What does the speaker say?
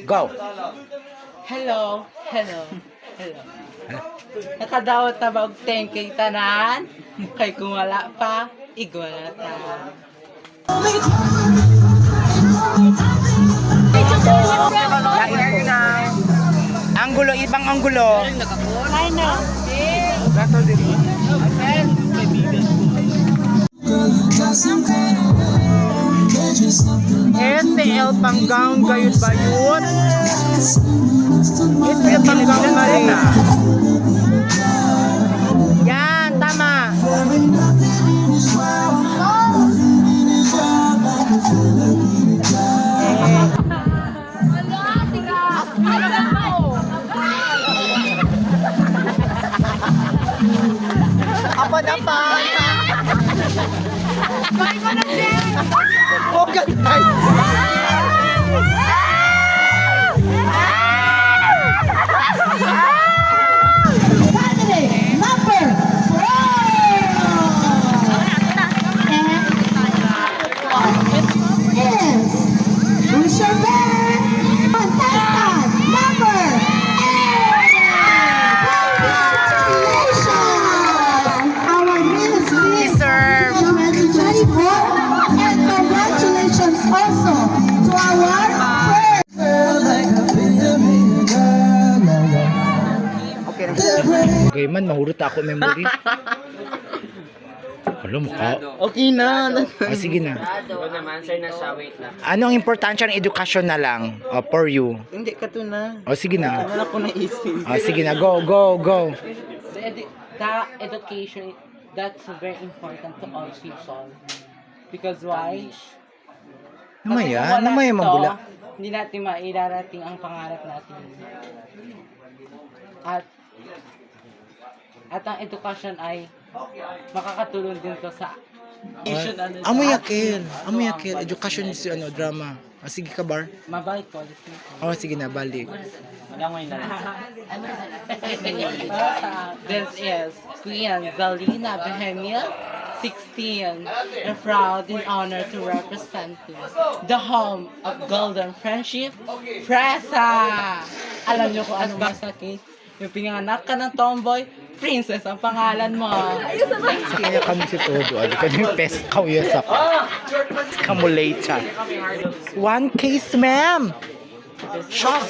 Go. Hello, hello, hello. Nakadawat na ba og 10K tanan? Kay kung wala pa, igwala ta. Anggulo, ibang anggulo. Ay na. STL Panggaon Gayud Bayut. STL Panggaon Marina. Yan, tama. Apa dapat? Oh, ganda. Candidate number 4 is Ushaben contestant number 8. Congratulations, our Miss Deserve. 2024, and congratulations also to our Okay man, mahurot ako memory. Alam mo ka. Okay na. Ah, sige na. Ito naman, sir, nasa wait lang. Anong importansya ng edukasyon na lang for you? Hindi ka to na. O sige na. Wala ko naisip. O sige na, go, go, go. The education, that's very important to all people. Because why? Namaya, Kasi kung wala namaya ito, mambula. hindi natin mailarating ang pangarap natin. At ang edukasyon ay makakatulong din to sa Amoy yakil. Education is drama. O sige ka, bar. mabalik ko ulit nito. O sige na, balik. Malangoy na lang. This is Queen Zalina Bohemia, 16, and proud and honored to represent the home of Golden Friendship, Presa! Alam niyo kung ano masakit? Yung pinanganak ka ng tomboy, princess ang pangalan mo. Kaya kami si Todo. Ano ka yung peskaw yun sa kamulate. One case, ma'am. Shot.